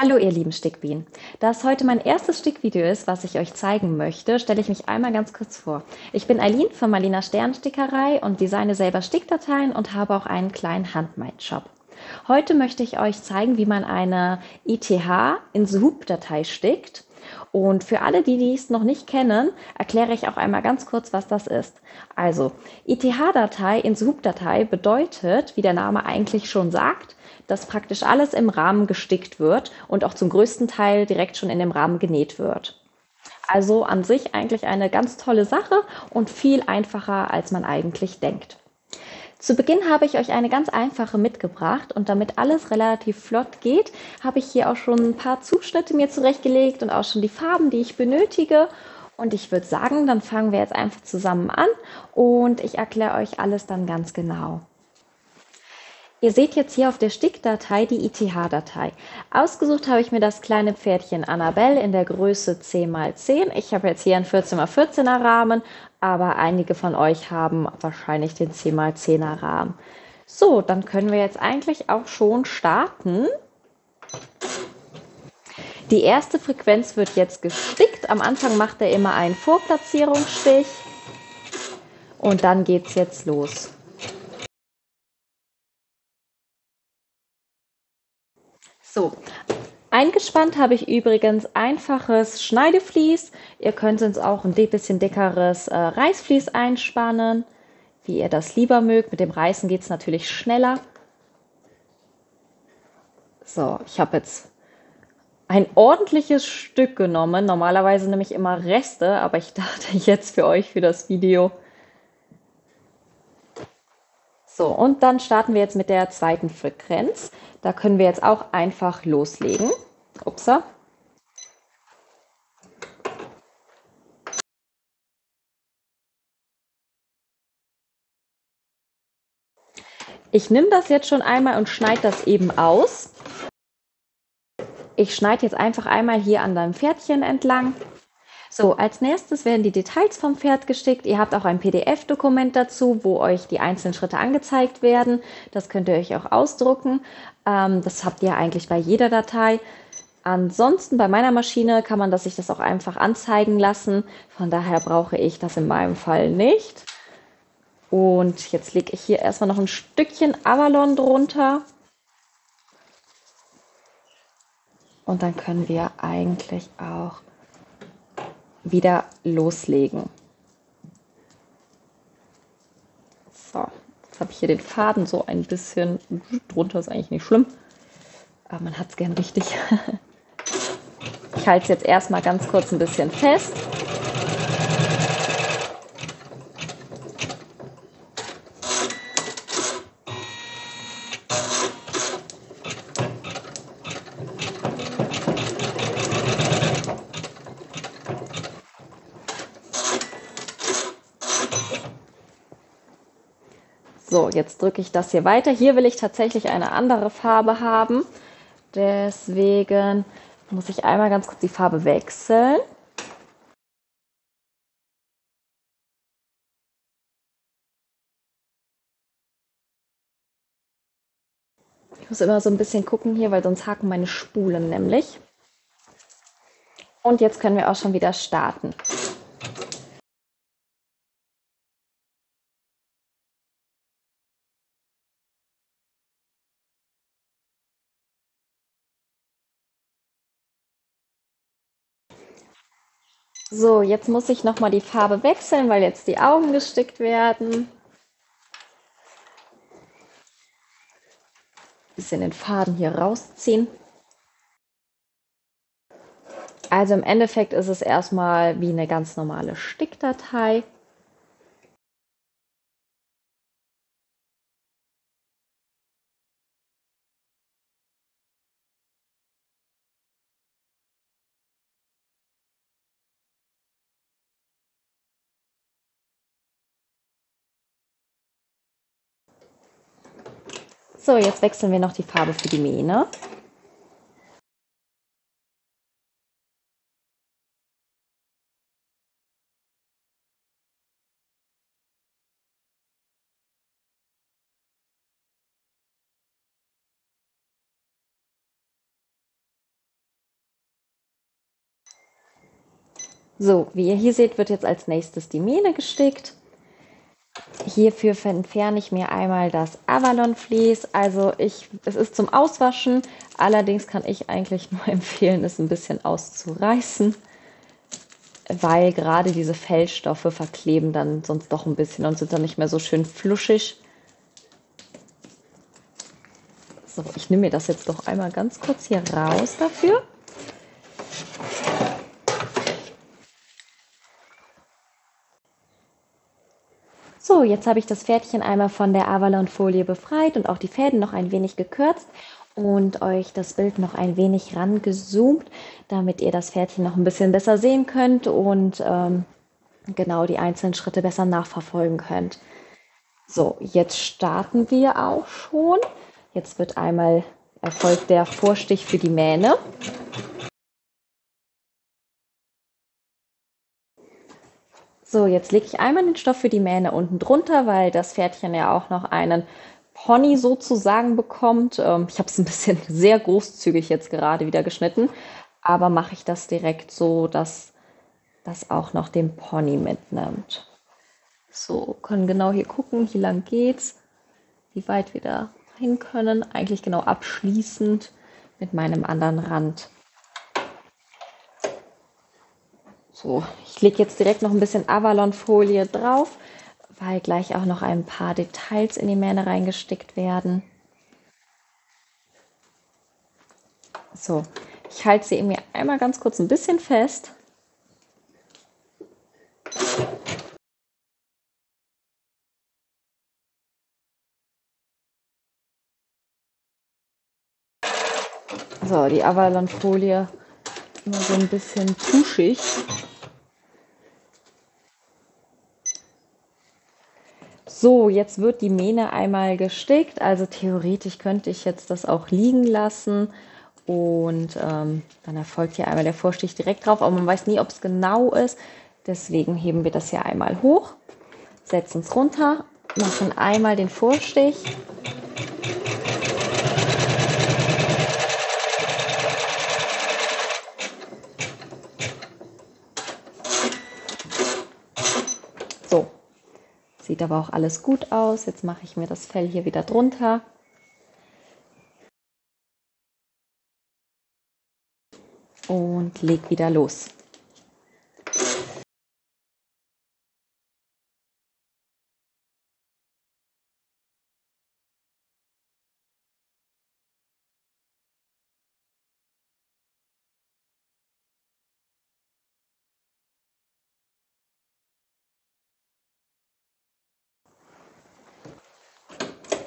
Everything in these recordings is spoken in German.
Hallo ihr lieben Stickbienen. Da es heute mein erstes Stickvideo ist, was ich euch zeigen möchte, stelle ich mich einmal ganz kurz vor. Ich bin Eileen von Marlina Stern-Stickerei und designe selber Stickdateien und habe auch einen kleinen Handmade-Shop. Heute möchte ich euch zeigen, wie man eine ITH in Zoop-Datei stickt. Und für alle, die dies noch nicht kennen, erkläre ich auch einmal ganz kurz, was das ist. Also, ITH-Datei in Zoop-Datei bedeutet, wie der Name eigentlich schon sagt, dass praktisch alles im Rahmen gestickt wird und auch zum größten Teil direkt schon in dem Rahmen genäht wird. Also an sich eigentlich eine ganz tolle Sache und viel einfacher, als man eigentlich denkt. Zu Beginn habe ich euch eine ganz einfache mitgebracht und damit alles relativ flott geht, habe ich hier auch schon ein paar Zuschnitte mir zurechtgelegt und auch schon die Farben, die ich benötige. Und ich würde sagen, dann fangen wir jetzt einfach zusammen an und ich erkläre euch alles dann ganz genau. Ihr seht jetzt hier auf der Stickdatei die ITH-Datei. Ausgesucht habe ich mir das kleine Pferdchen Annabelle in der Größe 10x10. Ich habe jetzt hier einen 14x14er Rahmen, aber einige von euch haben wahrscheinlich den 10x10er Rahmen. So, dann können wir jetzt eigentlich auch schon starten. Die erste Frequenz wird jetzt gestickt. Am Anfang macht er immer einen Vorplatzierungsstich und dann geht es jetzt los. So, eingespannt habe ich übrigens einfaches Schneideflies. Ihr könnt sonst auch ein bisschen dickeres Reißvlies einspannen, wie ihr das lieber mögt. Mit dem Reißen geht es natürlich schneller. So, ich habe jetzt ein ordentliches Stück genommen. Normalerweise nehme ich immer Reste, aber ich dachte jetzt für euch, für das Video. So, und dann starten wir jetzt mit der zweiten Frequenz. Da können wir jetzt auch einfach loslegen. Upsa. Ich nehme das jetzt schon einmal und schneide das eben aus. Ich schneide jetzt einfach einmal hier an deinem Pferdchen entlang. So, als nächstes werden die Details vom Pferd gestickt. Ihr habt auch ein PDF-Dokument dazu, wo euch die einzelnen Schritte angezeigt werden. Das könnt ihr euch auch ausdrucken. Das habt ihr eigentlich bei jeder Datei. Ansonsten bei meiner Maschine kann man sich das auch einfach anzeigen lassen. Von daher brauche ich das in meinem Fall nicht. Und jetzt lege ich hier erstmal noch ein Stückchen Avalon drunter. Und dann können wir eigentlich auch wieder loslegen. So, jetzt habe ich hier den Faden so ein bisschen drunter, ist eigentlich nicht schlimm, aber man hat es gern richtig. Ich halte es jetzt erstmal ganz kurz ein bisschen fest. So, jetzt drücke ich das hier weiter. Hier will ich tatsächlich eine andere Farbe haben. Deswegen muss ich einmal ganz kurz die Farbe wechseln. Ich muss immer so ein bisschen gucken hier, weil sonst haken meine Spulen nämlich. Und jetzt können wir auch schon wieder starten. So, jetzt muss ich nochmal die Farbe wechseln, weil jetzt die Augen gestickt werden. Bisschen den Faden hier rausziehen. Also im Endeffekt ist es erstmal wie eine ganz normale Stickdatei. So, jetzt wechseln wir noch die Farbe für die Mähne. So, wie ihr hier seht, wird jetzt als nächstes die Mähne gestickt. Hierfür entferne ich mir einmal das Avalon-Vlies. Also es ist zum Auswaschen, allerdings kann ich eigentlich nur empfehlen, es ein bisschen auszureißen, weil gerade diese Fellstoffe verkleben dann sonst doch ein bisschen und sind dann nicht mehr so schön fluschig. So, ich nehme mir das jetzt doch einmal ganz kurz hier raus dafür. So, jetzt habe ich das Pferdchen einmal von der Avalon-Folie befreit und auch die Fäden noch ein wenig gekürzt und euch das Bild noch ein wenig rangezoomt, damit ihr das Pferdchen noch ein bisschen besser sehen könnt und genau die einzelnen Schritte besser nachverfolgen könnt. So, jetzt starten wir auch schon. Jetzt wird einmal erfolgt der Vorstich für die Mähne. So, jetzt lege ich einmal den Stoff für die Mähne unten drunter, weil das Pferdchen ja auch noch einen Pony sozusagen bekommt. Ich habe es ein bisschen sehr großzügig jetzt gerade wieder geschnitten, aber mache ich das direkt so, dass das auch noch den Pony mitnimmt. So, können genau hier gucken, wie lang geht's, wie weit wir da hin können. Eigentlich genau abschließend mit meinem anderen Rand. So, ich lege jetzt direkt noch ein bisschen Avalon-Folie drauf, weil gleich auch noch ein paar Details in die Mähne reingestickt werden. So, ich halte sie mir einmal ganz kurz ein bisschen fest. So, die Avalon-Folie immer so ein bisschen tuschig. So, jetzt wird die Mähne einmal gestickt. Also theoretisch könnte ich jetzt das auch liegen lassen. Und dann erfolgt hier einmal der Vorstich direkt drauf. Aber man weiß nie, ob es genau ist. Deswegen heben wir das hier einmal hoch, setzen es runter, machen einmal den Vorstich. So, sieht aber auch alles gut aus. Jetzt mache ich mir das Fell hier wieder drunter. Und leg wieder los.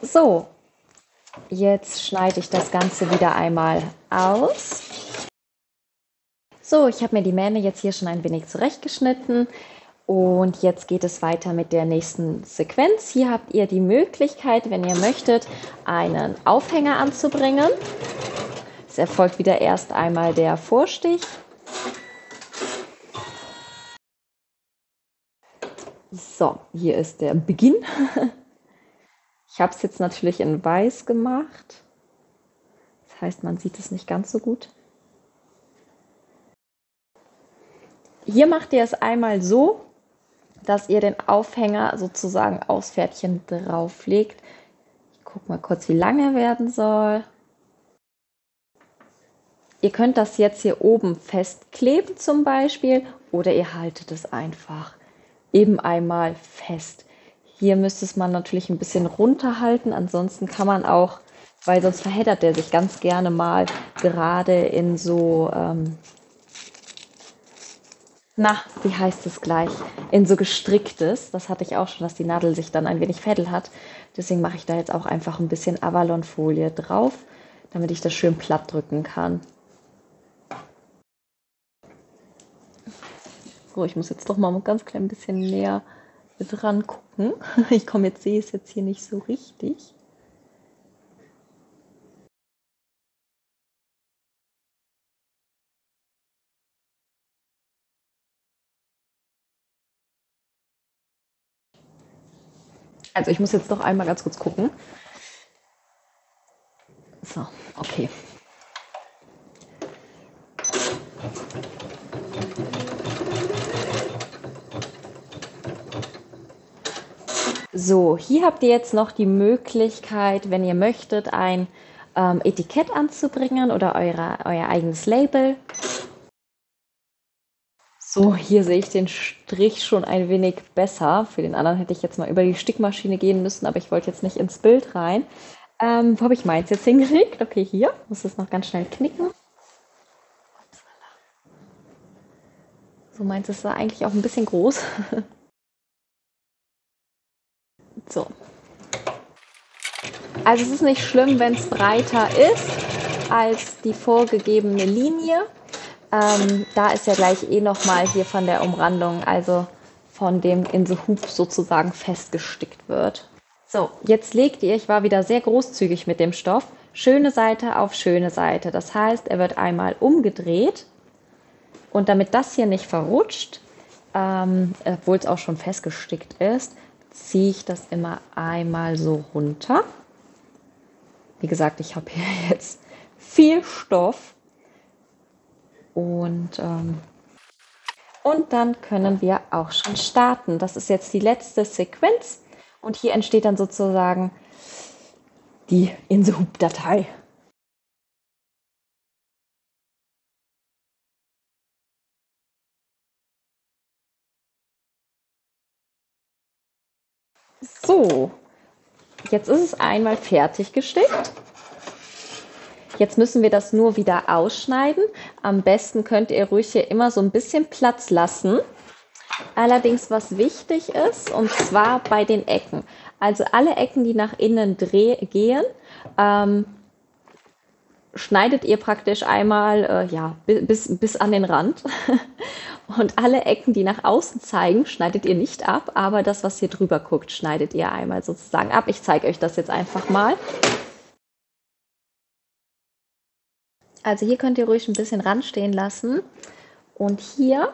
So, jetzt schneide ich das Ganze wieder einmal aus. So, ich habe mir die Mähne jetzt hier schon ein wenig zurechtgeschnitten und jetzt geht es weiter mit der nächsten Sequenz. Hier habt ihr die Möglichkeit, wenn ihr möchtet, einen Aufhänger anzubringen. Es erfolgt wieder erst einmal der Vorstich. So, hier ist der Beginn. Ich habe es jetzt natürlich in weiß gemacht. Das heißt, man sieht es nicht ganz so gut. Hier macht ihr es einmal so, dass ihr den Aufhänger sozusagen aufs Pferdchen drauflegt. Ich gucke mal kurz, wie lang er werden soll. Ihr könnt das jetzt hier oben festkleben zum Beispiel oder ihr haltet es einfach eben einmal fest. Hier müsste es man natürlich ein bisschen runterhalten, ansonsten kann man auch, weil sonst verheddert der sich ganz gerne mal gerade in so, wie heißt es gleich, in so gestricktes. Das hatte ich auch schon, dass die Nadel sich dann ein wenig fädel hat. Deswegen mache ich da jetzt auch einfach ein bisschen Avalon-Folie drauf, damit ich das schön platt drücken kann. So, ich muss jetzt doch mal ein ganz klein bisschen näher dran gucken. Ich komme jetzt, sehe es jetzt hier nicht so richtig. Also ich muss jetzt doch einmal ganz kurz gucken. So, okay. So, hier habt ihr jetzt noch die Möglichkeit, wenn ihr möchtet, ein Etikett anzubringen oder euer eigenes Label. So, hier sehe ich den Strich schon ein wenig besser. Für den anderen hätte ich jetzt mal über die Stickmaschine gehen müssen, aber ich wollte jetzt nicht ins Bild rein. Wo habe ich meins jetzt hingelegt? Okay, hier. Muss es noch ganz schnell knicken. So, meins ist da eigentlich auch ein bisschen groß. So. Also es ist nicht schlimm, wenn es breiter ist als die vorgegebene Linie. Da ist ja gleich nochmal hier von der Umrandung, also von dem Inselhub sozusagen festgestickt wird. So, jetzt legt ihr, ich war wieder sehr großzügig mit dem Stoff, schöne Seite auf schöne Seite. Das heißt, er wird einmal umgedreht und damit das hier nicht verrutscht, obwohl es auch schon festgestickt ist, ziehe ich das immer einmal so runter. Wie gesagt, ich habe hier jetzt viel Stoff. Und dann können wir auch schon starten. Das ist jetzt die letzte Sequenz und hier entsteht dann sozusagen die Inselhub-Datei. So, jetzt ist es einmal fertig gestickt. Jetzt müssen wir das nur wieder ausschneiden. Am besten könnt ihr ruhig hier immer so ein bisschen Platz lassen. Allerdings, was wichtig ist, und zwar bei den Ecken. Also alle Ecken, die nach innen gehen, schneidet ihr praktisch einmal bis an den Rand. Und alle Ecken, die nach außen zeigen, schneidet ihr nicht ab. Aber das, was hier drüber guckt, schneidet ihr einmal sozusagen ab. Ich zeige euch das jetzt einfach mal. Also hier könnt ihr ruhig ein bisschen ranstehen lassen. Und hier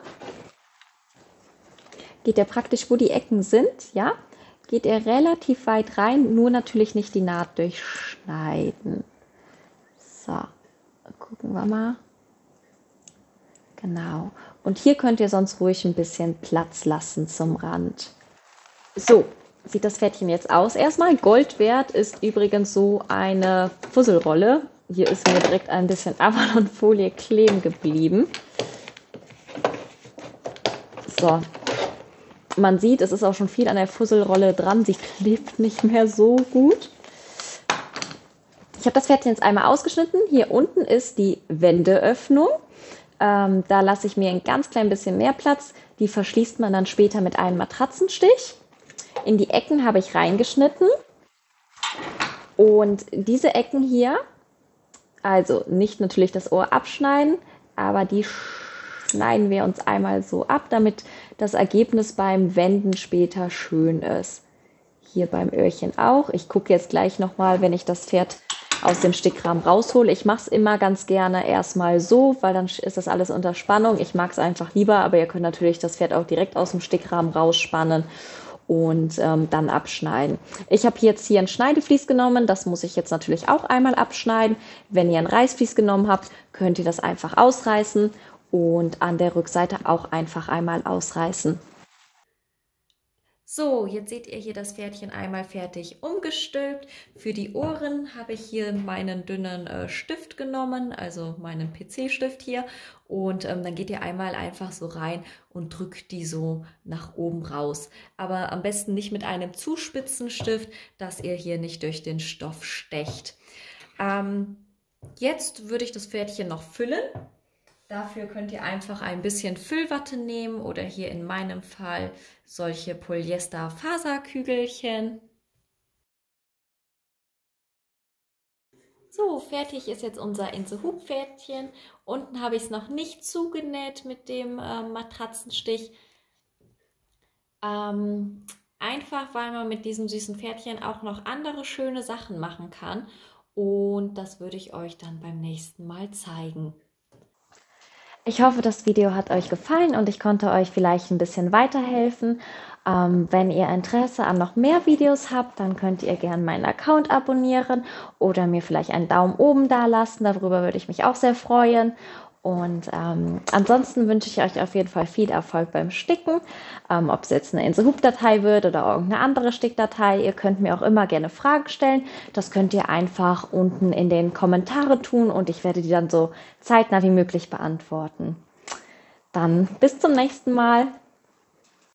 geht ihr praktisch, wo die Ecken sind, ja, geht ihr relativ weit rein, nur natürlich nicht die Naht durchschneiden. So, gucken wir mal. Genau. Und hier könnt ihr sonst ruhig ein bisschen Platz lassen zum Rand. So, sieht das Pferdchen jetzt aus. Erstmal Gold wert ist übrigens so eine Fusselrolle. Hier ist mir direkt ein bisschen Avalon-Folie kleben geblieben. So, man sieht, es ist auch schon viel an der Fusselrolle dran. Sie klebt nicht mehr so gut. Ich habe das Pferdchen jetzt einmal ausgeschnitten. Hier unten ist die Wendeöffnung. Da lasse ich mir ein ganz klein bisschen mehr Platz. Die verschließt man dann später mit einem Matratzenstich. In die Ecken habe ich reingeschnitten. Und diese Ecken hier, also nicht natürlich das Ohr abschneiden, aber die schneiden wir uns einmal so ab, damit das Ergebnis beim Wenden später schön ist. Hier beim Öhrchen auch. Ich gucke jetzt gleich nochmal, wenn ich das Pferd aus dem Stickrahmen raushole. Ich mache es immer ganz gerne erstmal so, weil dann ist das alles unter Spannung. Ich mag es einfach lieber, aber ihr könnt natürlich das Pferd auch direkt aus dem Stickrahmen rausspannen und dann abschneiden. Ich habe jetzt hier ein Schneideflies genommen, das muss ich jetzt natürlich auch einmal abschneiden. Wenn ihr ein Reißvlies genommen habt, könnt ihr das einfach ausreißen und an der Rückseite auch einfach einmal ausreißen. So, jetzt seht ihr hier das Pferdchen einmal fertig umgestülpt. Für die Ohren habe ich hier meinen dünnen Stift genommen, also meinen PC-Stift hier. Und dann geht ihr einmal einfach so rein und drückt die so nach oben raus. Aber am besten nicht mit einem zu spitzen Stift, dass ihr hier nicht durch den Stoff stecht. Jetzt würde ich das Pferdchen noch füllen. Dafür könnt ihr einfach ein bisschen Füllwatte nehmen oder hier in meinem Fall solche Polyester-Faserkügelchen. So, fertig ist jetzt unser Inselhub-Pferdchen. Unten habe ich es noch nicht zugenäht mit dem Matratzenstich. Einfach, weil man mit diesem süßen Pferdchen auch noch andere schöne Sachen machen kann. Und das würde ich euch dann beim nächsten Mal zeigen. Ich hoffe, das Video hat euch gefallen und ich konnte euch vielleicht ein bisschen weiterhelfen. Wenn ihr Interesse an noch mehr Videos habt, dann könnt ihr gerne meinen Account abonnieren oder mir vielleicht einen Daumen oben da lassen. Darüber würde ich mich auch sehr freuen. Und ansonsten wünsche ich euch auf jeden Fall viel Erfolg beim Sticken, ob es jetzt eine Inse-Hub-Datei wird oder irgendeine andere Stickdatei. Ihr könnt mir auch immer gerne Fragen stellen. Das könnt ihr einfach unten in den Kommentare tun und ich werde die dann so zeitnah wie möglich beantworten. Dann bis zum nächsten Mal.